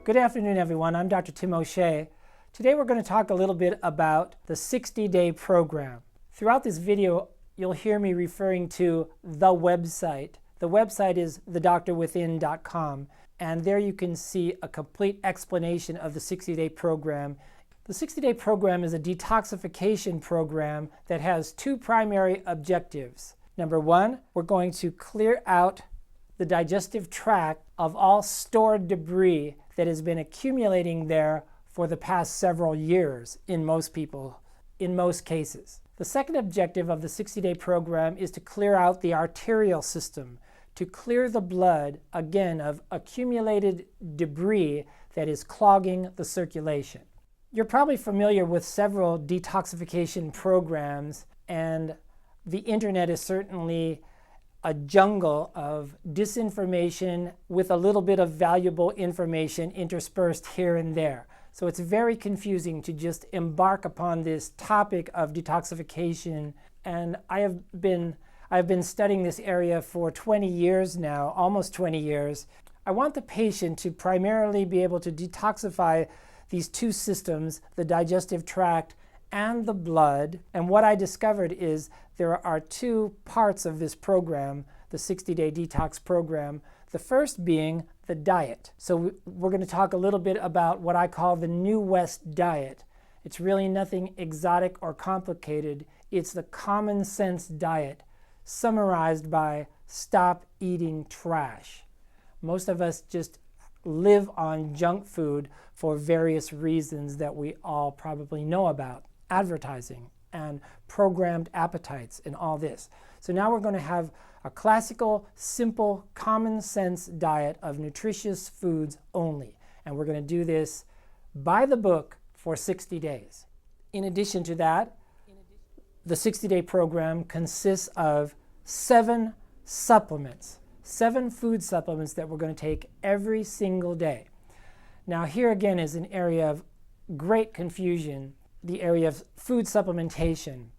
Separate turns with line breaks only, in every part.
Good afternoon, everyone. I'm Dr. Tim O'Shea. Today we're going to talk a little bit about the 60-day program. Throughout this video, you'll hear me referring to the website. The website is thedoctorwithin.com, and there you can see a complete explanation of the 60-day program. The 60-day program is a detoxification program that has two primary objectives. Number one, we're going to clear out the digestive tract of all stored debris that has been accumulating there for the past several years in most people, in most cases. The second objective of the 60-day program is to clear out the arterial system, to clear the blood, again, of accumulated debris that is clogging the circulation. You're probably familiar with several detoxification programs, and the internet is certainly a jungle of disinformation with a little bit of valuable information interspersed here and there. So it's very confusing to just embark upon this topic of detoxification. And I have been studying this area for 20 years now, almost 20 years. I want the patient to primarily be able to detoxify these two systems, the digestive tract and the blood. And what I discovered is there are two parts of this program, the 60-day detox program. The first being the diet. So we're going to talk a little bit about what I call the New West diet. It's really nothing exotic or complicated. It's the common sense diet summarized by stop eating trash. Most of us just live on junk food for various reasons that we all probably know about. Advertising and programmed appetites and all this. So now we're going to have a classical, simple, common sense diet of nutritious foods only. And we're going to do this by the book for 60 days. In addition to that, the 60-day program consists of 7 supplements, 7 food supplements that we're going to take every single day. Now here again is an area of great confusion, the area of food supplementation.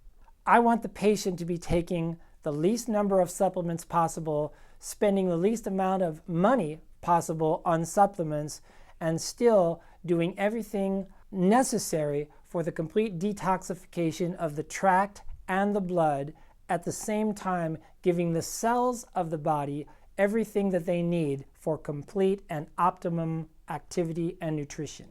I want the patient to be taking the least number of supplements possible, spending the least amount of money possible on supplements, and still doing everything necessary for the complete detoxification of the tract and the blood, at the same time giving the cells of the body everything that they need for complete and optimum activity and nutrition.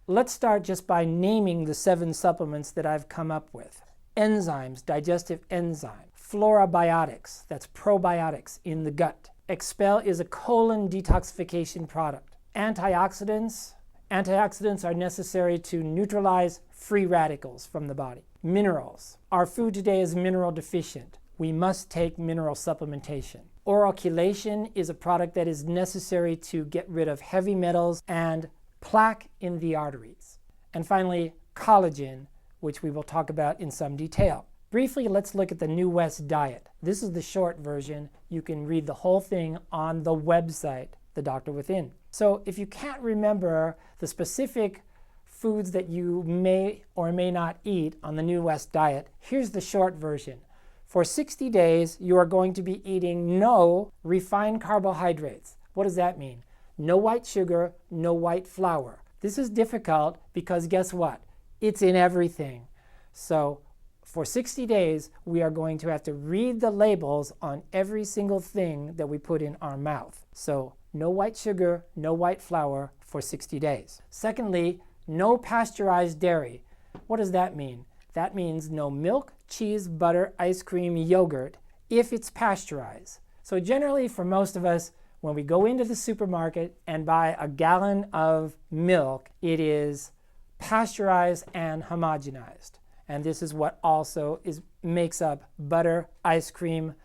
Let's start just by naming the 7 supplements that I've come up with. Enzymes, digestive enzyme. Probiotics, that's probiotics in the gut. Expel is a colon detoxification product. Antioxidants are necessary to neutralize free radicals from the body. Minerals. Our food today is mineral deficient. We must take mineral supplementation. Oral chelation is a product that is necessary to get rid of heavy metals and plaque in the arteries. And finally, collagen, which we will talk about in some detail. Briefly, let's look at the New West diet. This is the short version. You can read the whole thing on the website, The Doctor Within. So if you can't remember the specific foods that you may or may not eat on the New West diet, here's the short version. For 60 days, you are going to be eating no refined carbohydrates. What does that mean? No white sugar, no white flour. This is difficult because guess what? It's in everything. So for 60 days, we are going to have to read the labels on every single thing that we put in our mouth. So no white sugar, no white flour for 60 days. Secondly, no pasteurized dairy. What does that mean? That means no milk, cheese, butter, ice cream, yogurt, if it's pasteurized. So generally for most of us, when we go into the supermarket and buy a gallon of milk, it is pasteurized and homogenized. And this is what also makes up butter, ice cream,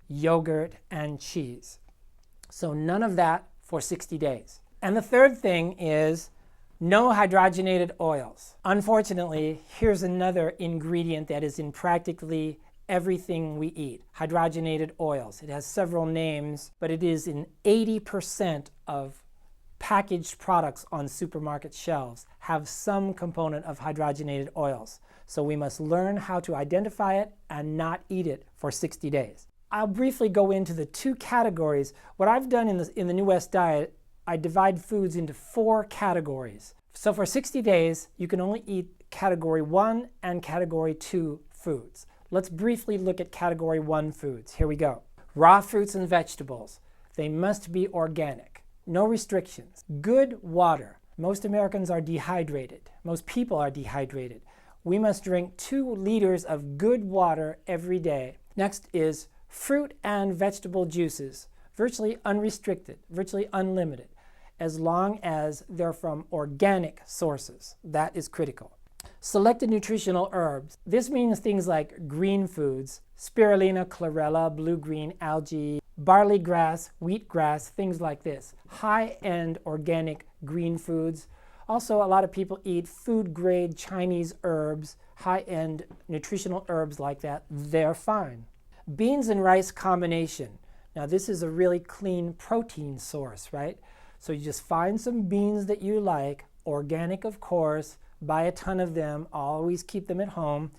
yogurt, and cheese. So none of that for 60 days. And the third thing is no hydrogenated oils. Unfortunately, here's another ingredient that is in practically everything we eat, hydrogenated oils. It has several names, but it is in 80% of packaged products on supermarket shelves have some component of hydrogenated oils. So we must learn how to identify it and not eat it for 60 days. I'll briefly go into the 2 categories. What I've done in the New West diet I divide foods into 4 categories. So for 60 days, you can only eat category 1 and category 2 foods. Let's briefly look at category 1 foods. Here we go. Raw fruits and vegetables. They must be organic. No restrictions. Good water. Most Americans are dehydrated. Most people are dehydrated. We must drink 2 liters of good water every day. Next is fruit and vegetable juices. Virtually unrestricted, virtually unlimited, as long as they're from organic sources. That is critical. Selected nutritional herbs. This means things like green foods, spirulina, chlorella, blue-green algae, barley grass, wheatgrass, things like this. High-end organic green foods. Also, a lot of people eat food-grade Chinese herbs, high-end nutritional herbs like that. They're fine. Beans and rice combination. Now, this is a really clean protein source, right? So you just find some beans that you like, organic, of course, buy a ton of them, always keep them at home.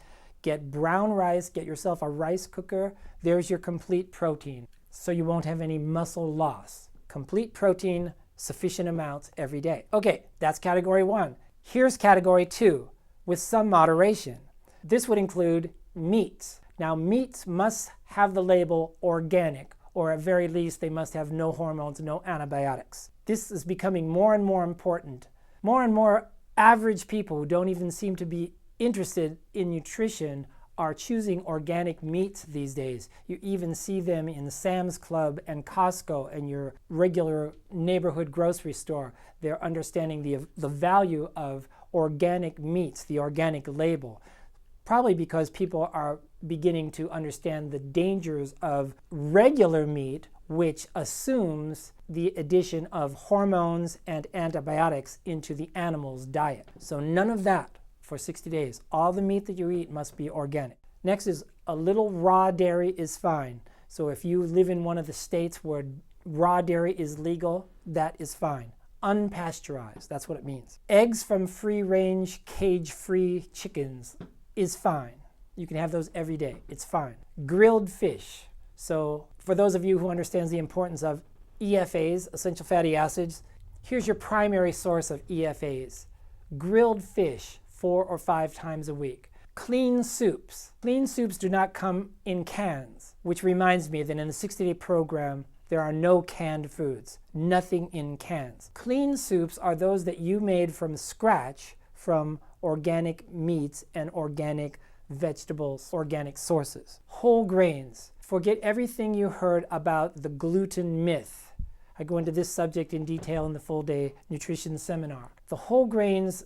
Get brown rice, get yourself a rice cooker. There's your complete protein. So you won't have any muscle loss. Complete protein, sufficient amounts every day. Okay, that's category 1. Here's category 2, with some moderation. This would include meats. Now, meats must have the label organic, or at very least, they must have no hormones, no antibiotics. This is becoming more and more important. More and more average people who don't even seem to be interested in nutrition are choosing organic meats these days. You even see them in Sam's Club and Costco and your regular neighborhood grocery store. They're understanding the value of organic meats, the organic label, probably because people are beginning to understand the dangers of regular meat, which assumes the addition of hormones and antibiotics into the animal's diet. So none of that for 60 days. All the meat that you eat must be organic. Next is a little raw dairy is fine. So if you live in one of the states where raw dairy is legal, that is fine. Unpasteurized, that's what it means. Eggs from free-range, cage-free chickens is fine. You can have those every day. It's fine. Grilled fish. So for those of you who understands the importance of EFAs, essential fatty acids, here's your primary source of EFAs. Grilled fish 4 or 5 times a week. Clean soups. Clean soups do not come in cans, which reminds me that in the 60-day program, there are no canned foods. Nothing in cans. Clean soups are those that you made from scratch from organic meats and organic vegetables, organic sources. Whole grains. Forget everything you heard about the gluten myth. I go into this subject in detail in the full-day nutrition seminar. The whole grains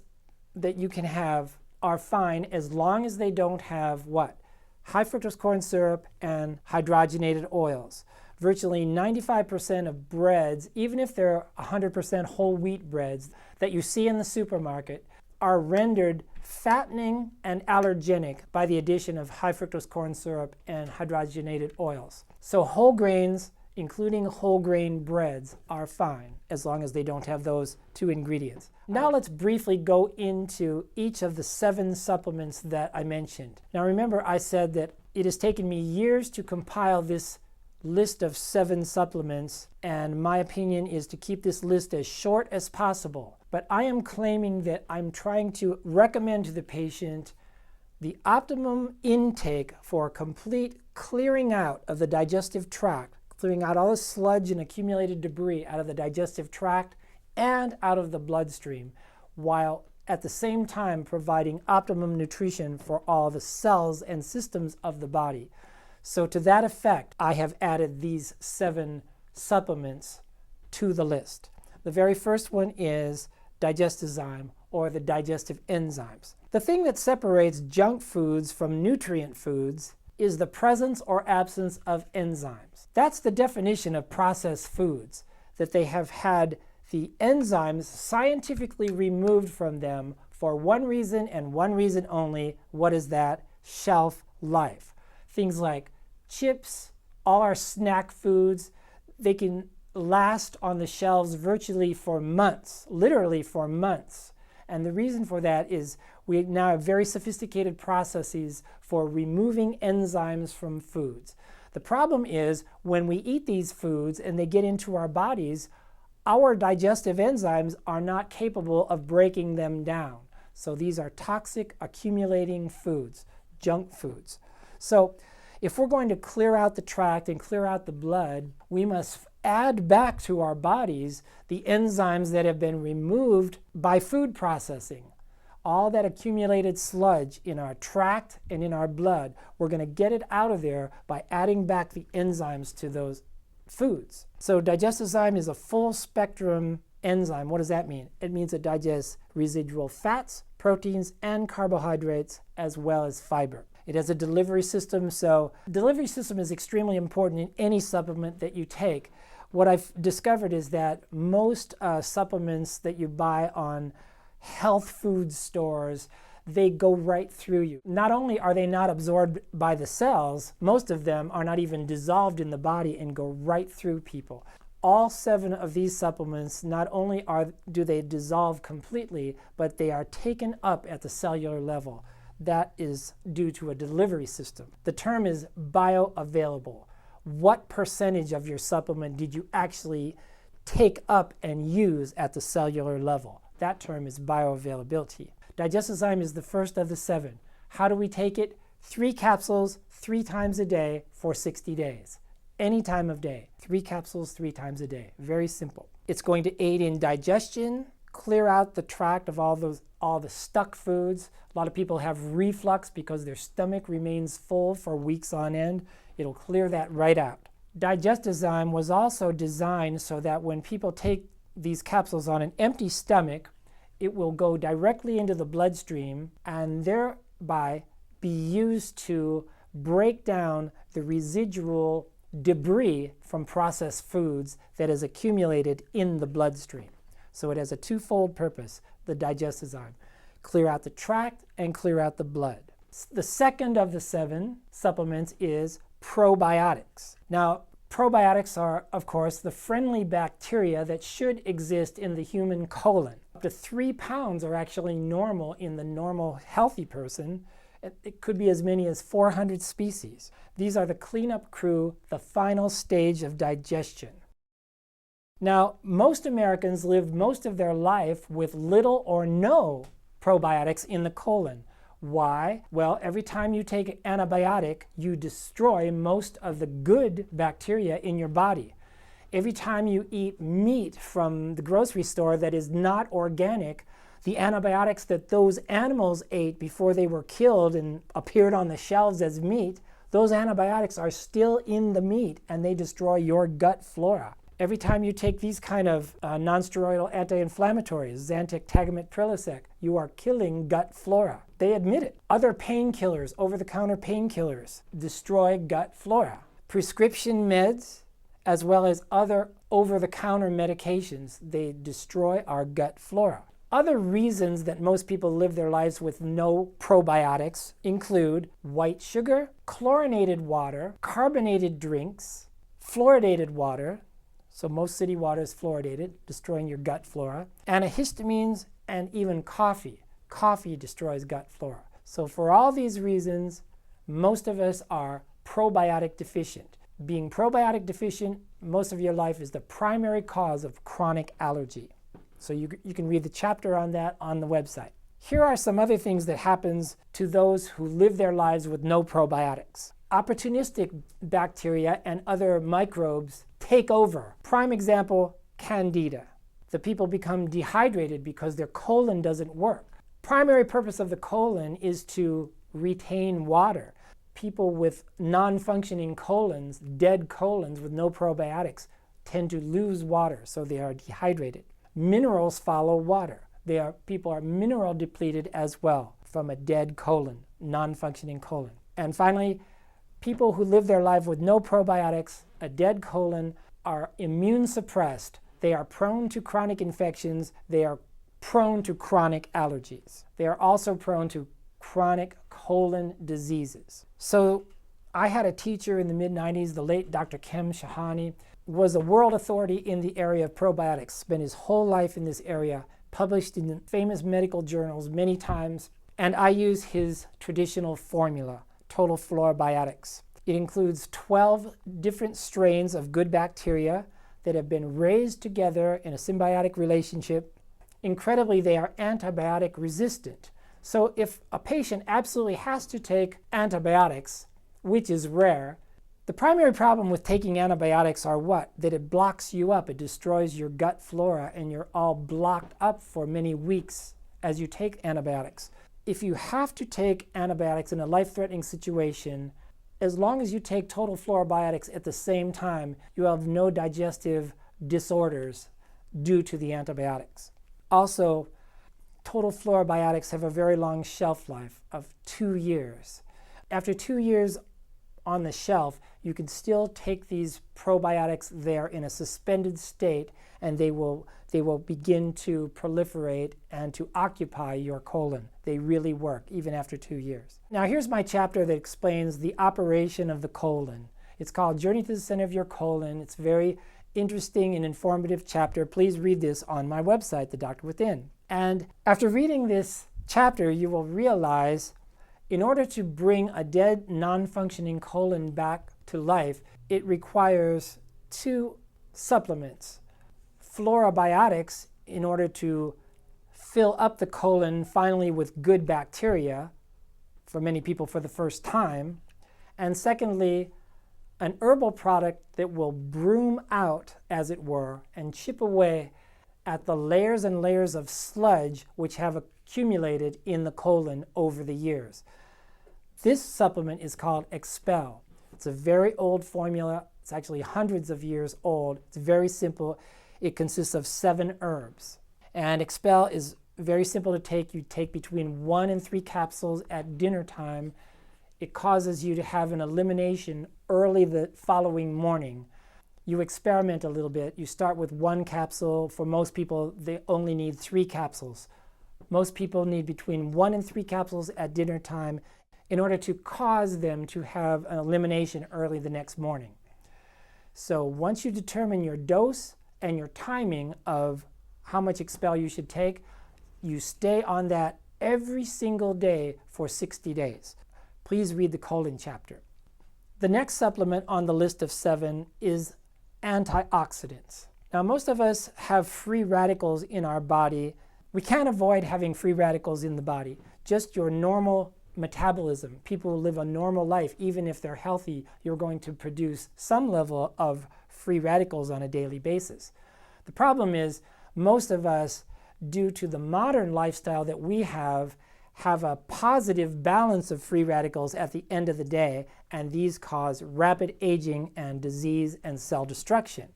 that you can have are fine as long as they don't have what? High fructose corn syrup and hydrogenated oils. Virtually 95% of breads, even if they're 100% whole wheat breads that you see in the supermarket, are rendered fattening and allergenic by the addition of high fructose corn syrup and hydrogenated oils. So whole grains, including whole grain breads, are fine as long as they don't have those 2 ingredients. Now let's briefly go into each of the 7 supplements that I mentioned. Now remember, I said that it has taken me years to compile this list of 7 supplements, and my opinion is to keep this list as short as possible. But I am claiming that I'm trying to recommend to the patient the optimum intake for complete clearing out of the digestive tract, clearing out all the sludge and accumulated debris out of the digestive tract and out of the bloodstream, while at the same time providing optimum nutrition for all the cells and systems of the body. So to that effect, I have added these 7 supplements to the list. The very first one is Digestazyme, or the digestive enzymes. The thing that separates junk foods from nutrient foods is the presence or absence of enzymes. That's the definition of processed foods, that they have had the enzymes scientifically removed from them for one reason and one reason only. What is that? Shelf life. Things like chips, all our snack foods, they can last on the shelves virtually for months, literally for months. And the reason for that is we now have very sophisticated processes for removing enzymes from foods. The problem is when we eat these foods and they get into our bodies, our digestive enzymes are not capable of breaking them down. So these are toxic accumulating foods, junk foods. So if we're going to clear out the tract and clear out the blood, we must add back to our bodies the enzymes that have been removed by food processing. All that accumulated sludge in our tract and in our blood, we're going to get it out of there by adding back the enzymes to those foods. So Digestazyme is a full spectrum enzyme. What does that mean? It means it digests residual fats, proteins, and carbohydrates, as well as fiber. It has a delivery system, so delivery system is extremely important in any supplement that you take. What I've discovered is that most supplements that you buy on health food stores, they go right through you. Not only are they not absorbed by the cells, most of them are not even dissolved in the body and go right through people. All 7 of these supplements, not only do they dissolve completely, but they are taken up at the cellular level. That is due to a delivery system. The term is bioavailable. What percentage of your supplement did you actually take up and use at the cellular level? That term is bioavailability. Digestazyme is the first of the 7. How do we take it? 3 capsules, 3 times a day for 60 days. Any time of day. 3 capsules, 3 times a day. Very simple. It's going to aid in digestion, clear out the tract of all the stuck foods. A lot of people have reflux because their stomach remains full for weeks on end. It'll clear that right out. Digestazyme was also designed so that when people take these capsules on an empty stomach, it will go directly into the bloodstream and thereby be used to break down the residual debris from processed foods that is accumulated in the bloodstream. So it has a twofold purpose, the Digestazyme. Clear out the tract and clear out the blood. The second of the 7 supplements is probiotics. Now, probiotics are, of course, the friendly bacteria that should exist in the human colon. Up to 3 pounds are actually normal in the normal healthy person. It could be as many as 400 species. These are the cleanup crew, the final stage of digestion. Now, most Americans live most of their life with little or no probiotics in the colon. Why? Well, every time you take an antibiotic, you destroy most of the good bacteria in your body. Every time you eat meat from the grocery store that is not organic, the antibiotics that those animals ate before they were killed and appeared on the shelves as meat, those antibiotics are still in the meat and they destroy your gut flora. Every time you take these kind of non-steroidal anti-inflammatories, Zantac, Tagamet, Prilosec, you are killing gut flora. They admit it. Other painkillers, over-the-counter painkillers, destroy gut flora. Prescription meds, as well as other over-the-counter medications, they destroy our gut flora. Other reasons that most people live their lives with no probiotics include white sugar, chlorinated water, carbonated drinks, fluoridated water, so most city water is fluoridated, destroying your gut flora, antihistamines, and even coffee. Coffee destroys gut flora. So for all these reasons, most of us are probiotic deficient. Being probiotic deficient most of your life is the primary cause of chronic allergy. So you can read the chapter on that on the website. Here are some other things that happens to those who live their lives with no probiotics. Opportunistic bacteria and other microbes take over. Prime example, Candida. The people become dehydrated because their colon doesn't work. Primary purpose of the colon is to retain water. People with non-functioning colons, dead colons with no probiotics, tend to lose water, so they are dehydrated. Minerals follow water. People are mineral depleted as well from a dead colon, non-functioning colon. And finally, people who live their life with no probiotics, a dead colon, are immune suppressed. They are prone to chronic infections. They are prone to chronic allergies. They are also prone to chronic colon diseases. So I had a teacher in the mid-90s, the late Dr. Kem Shahani, was a world authority in the area of probiotics, spent his whole life in this area, published in famous medical journals many times, and I use his traditional formula, Total Flora Biotics. It includes 12 different strains of good bacteria that have been raised together in a symbiotic relationship. Incredibly, they are antibiotic resistant. So if a patient absolutely has to take antibiotics, which is rare, the primary problem with taking antibiotics are what? That it blocks you up, it destroys your gut flora, and you're all blocked up for many weeks as you take antibiotics. If you have to take antibiotics in a life-threatening situation, as long as you take total fluorobiotics at the same time, you have no digestive disorders due to the antibiotics. Also, total fluorobiotics have a very long shelf life of 2 years. After 2 years on the shelf, you can still take these probiotics there in a suspended state, and they will begin to proliferate and to occupy your colon. They really work, even after 2 years. Now here's my chapter that explains the operation of the colon. It's called Journey to the Center of Your Colon. It's a very interesting and informative chapter. Please read this on my website, The Doctor Within. And after reading this chapter, you will realize in order to bring a dead, non-functioning colon back to life, it requires 2 supplements. Fluorobiotics, in order to fill up the colon finally with good bacteria, for many people for the first time. And secondly, an herbal product that will broom out, as it were, and chip away at the layers and layers of sludge which have accumulated in the colon over the years. This supplement is called Expel. It's a very old formula. It's actually hundreds of years old. It's very simple. It consists of 7 herbs. And Expel is very simple to take. You take between 1 and 3 capsules at dinner time. It causes you to have an elimination early the following morning. You experiment a little bit. You start with 1 capsule. For most people, they only need 3 capsules. Most people need between 1 and 3 capsules at dinner time in order to cause them to have an elimination early the next morning. So once you determine your dose and your timing of how much Expel you should take, you stay on that every single day for 60 days. Please read the colon chapter. The next supplement on the list of 7 is antioxidants. Now, most of us have free radicals in our body. We can't avoid having free radicals in the body. Just your normal metabolism. People who live a normal life, even if they're healthy, you're going to produce some level of free radicals on a daily basis. The problem is most of us, due to the modern lifestyle that we have a positive balance of free radicals at the end of the day, and these cause rapid aging and disease and cell destruction.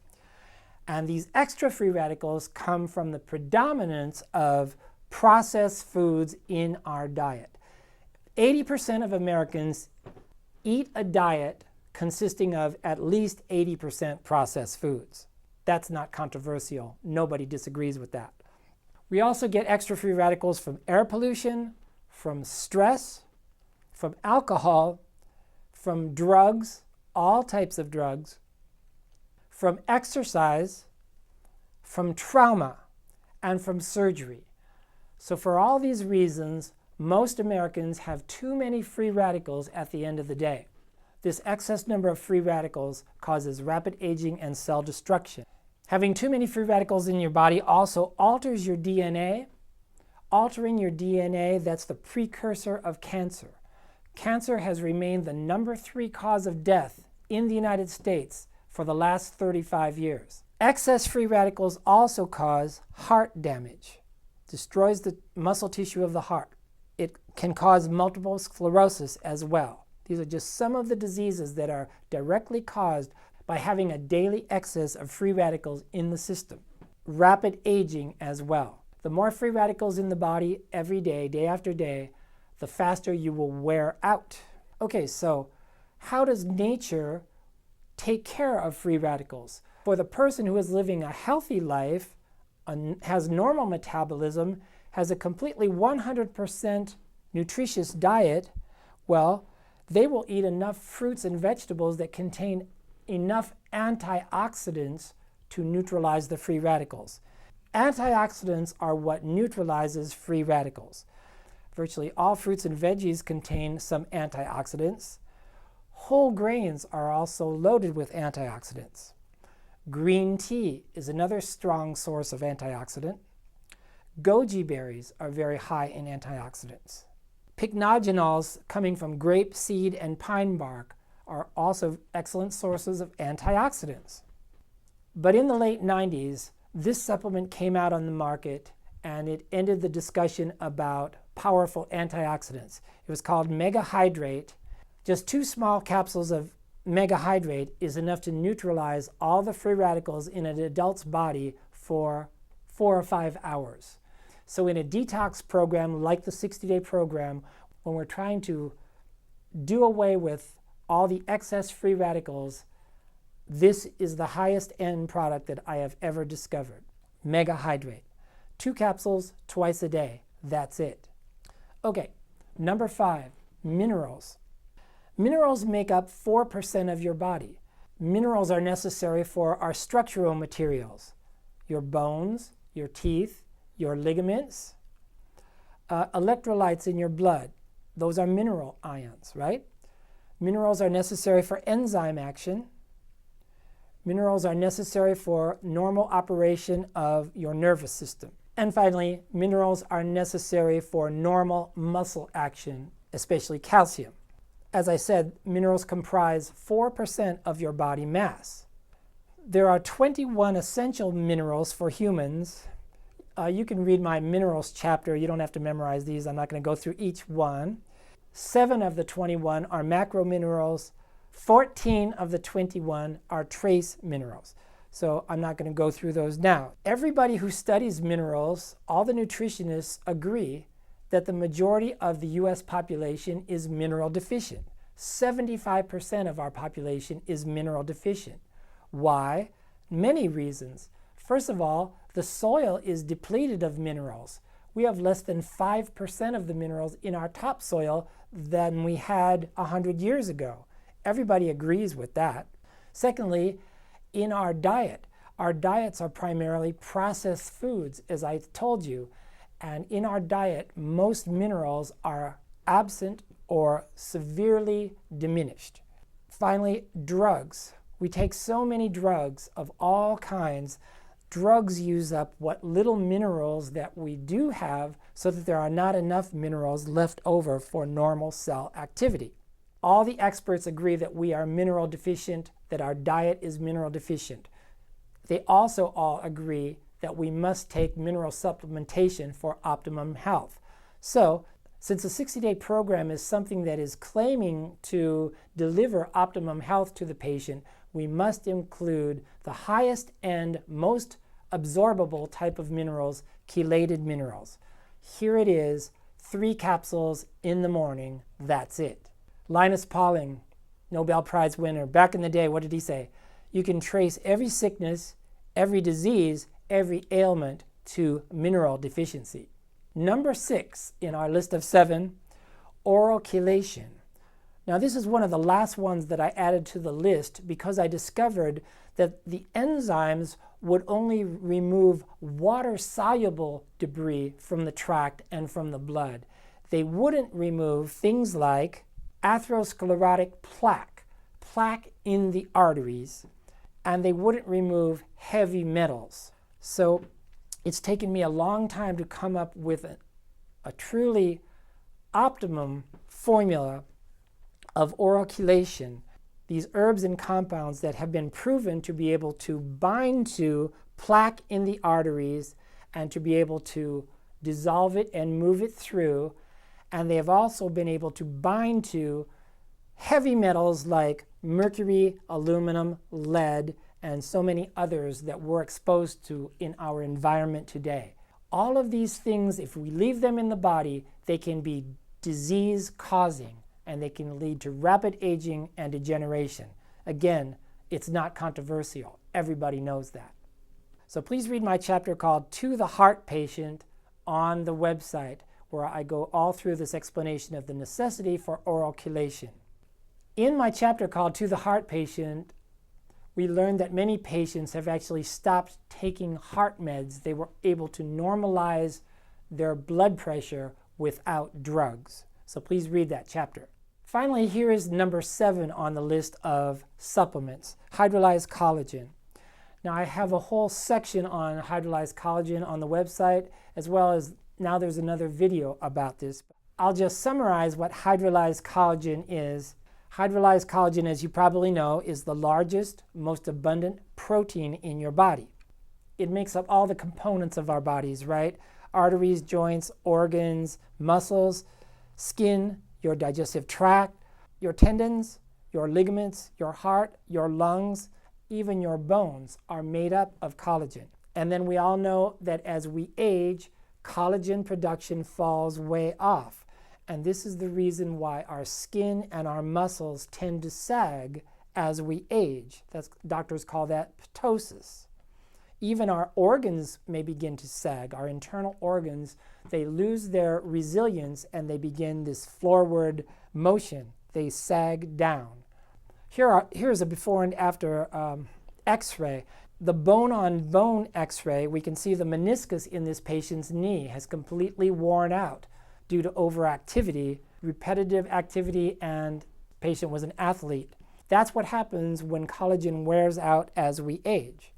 And these extra free radicals come from the predominance of processed foods in our diet. 80% of Americans eat a diet consisting of at least 80% processed foods. That's not controversial. Nobody disagrees with that. We also get extra free radicals from air pollution, from stress, from alcohol, from drugs, all types of drugs, from exercise, from trauma, and from surgery. So for all these reasons, most Americans have too many free radicals at the end of the day. This excess number of free radicals causes rapid aging and cell destruction. Having too many free radicals in your body also alters your DNA. Altering your DNA, that's the precursor of cancer. Cancer has remained the number 3 cause of death in the United States for the last 35 years. Excess free radicals also cause heart damage. Destroys the muscle tissue of the heart. It can cause multiple sclerosis as well. These are just some of the diseases that are directly caused by having a daily excess of free radicals in the system. Rapid aging as well. The more free radicals in the body every day, day after day, the faster you will wear out. Okay, so how does nature take care of free radicals? For the person who is living a healthy life, has normal metabolism, has a completely 100% nutritious diet, well, they will eat enough fruits and vegetables that contain enough antioxidants to neutralize the free radicals. Antioxidants are what neutralizes free radicals. Virtually all fruits and veggies contain some antioxidants. Whole grains are also loaded with antioxidants. Green tea is another strong source of antioxidant. Goji berries are very high in antioxidants. Pycnogenols coming from grape seed and pine bark are also excellent sources of antioxidants. But in the late 90s, this supplement came out on the market and it ended the discussion about powerful antioxidants. It was called Megahydrate. Just 2 small capsules of Megahydrate is enough to neutralize all the free radicals in an adult's body for 4 or 5 hours. So in a detox program like the 60-day program, when we're trying to do away with all the excess free radicals, this is the highest end product that I have ever discovered. Megahydrate. 2 capsules twice a day. That's it. Okay, number 5, minerals. Minerals make up 4% of your body. Minerals are necessary for our structural materials, your bones, your teeth, your ligaments, electrolytes in your blood. Those are mineral ions, right? Minerals are necessary for enzyme action. Minerals are necessary for normal operation of your nervous system. And finally, minerals are necessary for normal muscle action, especially calcium. As I said, minerals comprise 4% of your body mass. There are 21 essential minerals for humans. You can read my minerals chapter. You don't have to memorize these. I'm not going to go through each one. 7 of the 21 are macro minerals. 14 of the 21 are trace minerals. So I'm not going to go through those now. Everybody who studies minerals, all the nutritionists agree that the majority of the U.S. population is mineral deficient. 75% of our population is mineral deficient. Why? Many reasons. First of all, the soil is depleted of minerals. We have less than 5% of the minerals in our topsoil than we had 100 years ago. Everybody agrees with that. Secondly, in our diets are primarily processed foods, as I told you. And in our diet, most minerals are absent or severely diminished. Finally, drugs. We take so many drugs of all kinds. Drugs use up what little minerals that we do have so that there are not enough minerals left over for normal cell activity. All the experts agree that we are mineral deficient, that our diet is mineral deficient. They also all agree that we must take mineral supplementation for optimum health. So, since the 60-day program is something that is claiming to deliver optimum health to the patient, we must include the highest and most absorbable type of minerals, chelated minerals. Here it is, 3 capsules in the morning, that's it. Linus Pauling, Nobel Prize winner, back in the day, what did he say? You can trace every sickness, every disease, every ailment to mineral deficiency. Number 6 in our list of 7, oral chelation. Now this is one of the last ones that I added to the list because I discovered that the enzymes would only remove water-soluble debris from the tract and from the blood. They wouldn't remove things like atherosclerotic plaque in the arteries, and they wouldn't remove heavy metals. So it's taken me a long time to come up with a truly optimum formula of oral chelation, these herbs and compounds that have been proven to be able to bind to plaque in the arteries and to be able to dissolve it and move it through. And they have also been able to bind to heavy metals like mercury, aluminum, lead, and so many others that we're exposed to in our environment today. All of these things, if we leave them in the body, they can be disease-causing, and they can lead to rapid aging and degeneration. Again, it's not controversial. Everybody knows that. So please read my chapter called To the Heart Patient on the website, where I go all through this explanation of the necessity for oral chelation. In my chapter called To the Heart Patient, we learned that many patients have actually stopped taking heart meds. They were able to normalize their blood pressure without drugs. So please read that chapter. Finally, here is number 7 on the list of supplements, hydrolyzed collagen. Now I have a whole section on hydrolyzed collagen on the website, as well as now there's another video about this. I'll just summarize what hydrolyzed collagen is. Hydrolyzed collagen, as you probably know, is the largest, most abundant protein in your body. It makes up all the components of our bodies, right? Arteries, joints, organs, muscles, skin, your digestive tract, your tendons, your ligaments, your heart, your lungs, even your bones are made up of collagen. And then we all know that as we age, collagen production falls way off. And this is the reason why our skin and our muscles tend to sag as we age. Doctors call that ptosis. Even our organs may begin to sag. Our internal organs, they lose their resilience and they begin this forward motion. They sag down. Here's a before and after x-ray. The bone-on-bone x-ray, we can see the meniscus in this patient's knee has completely worn out due to overactivity, repetitive activity, and the patient was an athlete. That's what happens when collagen wears out as we age.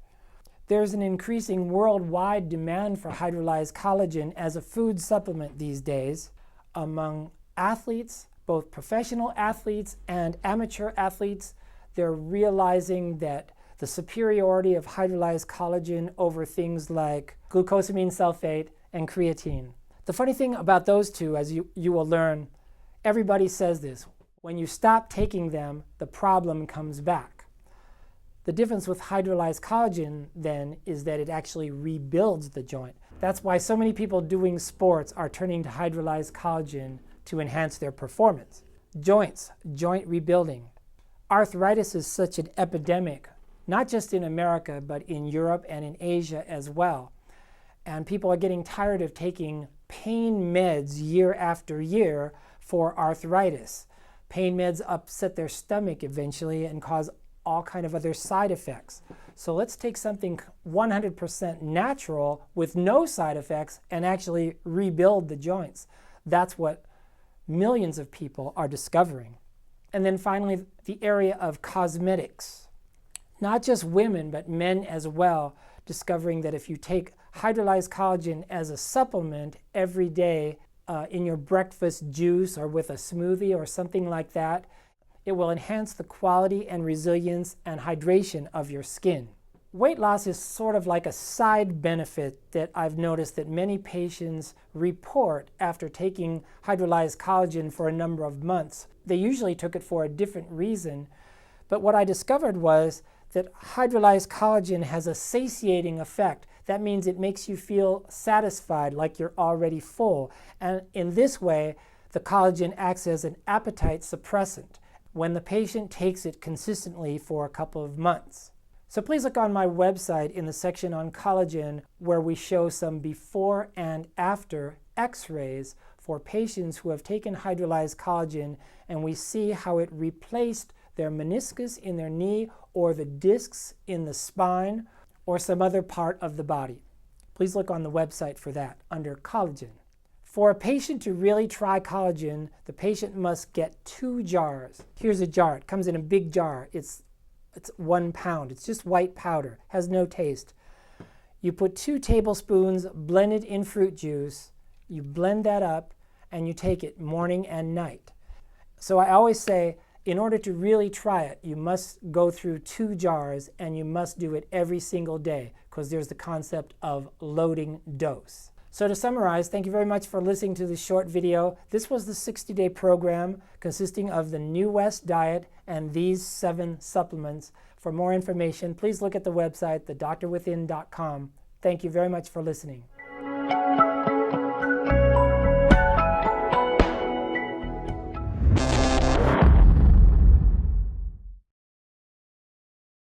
There's an increasing worldwide demand for hydrolyzed collagen as a food supplement these days among athletes, both professional athletes and amateur athletes. They're realizing that the superiority of hydrolyzed collagen over things like glucosamine sulfate and creatine. The funny thing about those two, as you will learn, everybody says this, when you stop taking them, the problem comes back. The difference with hydrolyzed collagen then is that it actually rebuilds the joint. That's why so many people doing sports are turning to hydrolyzed collagen to enhance their performance. Joints, joint rebuilding. Arthritis is such an epidemic, not just in America, but in Europe and in Asia as well. And people are getting tired of taking pain meds year after year for arthritis. Pain meds upset their stomach eventually and cause all kind of other side effects. So let's take something 100% natural with no side effects and actually rebuild the joints. That's what millions of people are discovering. And then finally, the area of cosmetics. Not just women, but men as well, discovering that if you take hydrolyzed collagen as a supplement every day in your breakfast juice or with a smoothie or something like that, it will enhance the quality and resilience and hydration of your skin. Weight loss is sort of like a side benefit that I've noticed that many patients report after taking hydrolyzed collagen for a number of months. They usually took it for a different reason, but what I discovered was that hydrolyzed collagen has a satiating effect. That means it makes you feel satisfied, like you're already full. And in this way, the collagen acts as an appetite suppressant when the patient takes it consistently for a couple of months. So please look on my website in the section on collagen where we show some before and after x-rays for patients who have taken hydrolyzed collagen, and we see how it replaced their meniscus in their knee or the discs in the spine or some other part of the body. Please look on the website for that under collagen. For a patient to really try collagen, the patient must get 2 jars. Here's a jar. It comes in a big jar. It's 1 pound. It's just white powder. Has no taste. You put 2 tablespoons blended in fruit juice. You blend that up and you take it morning and night. So I always say, in order to really try it, you must go through 2 jars and you must do it every single day because there's the concept of loading dose. So to summarize, thank you very much for listening to this short video. This was the 60-day program consisting of the New West diet and these 7 supplements. For more information, please look at the website, thedoctorwithin.com. Thank you very much for listening.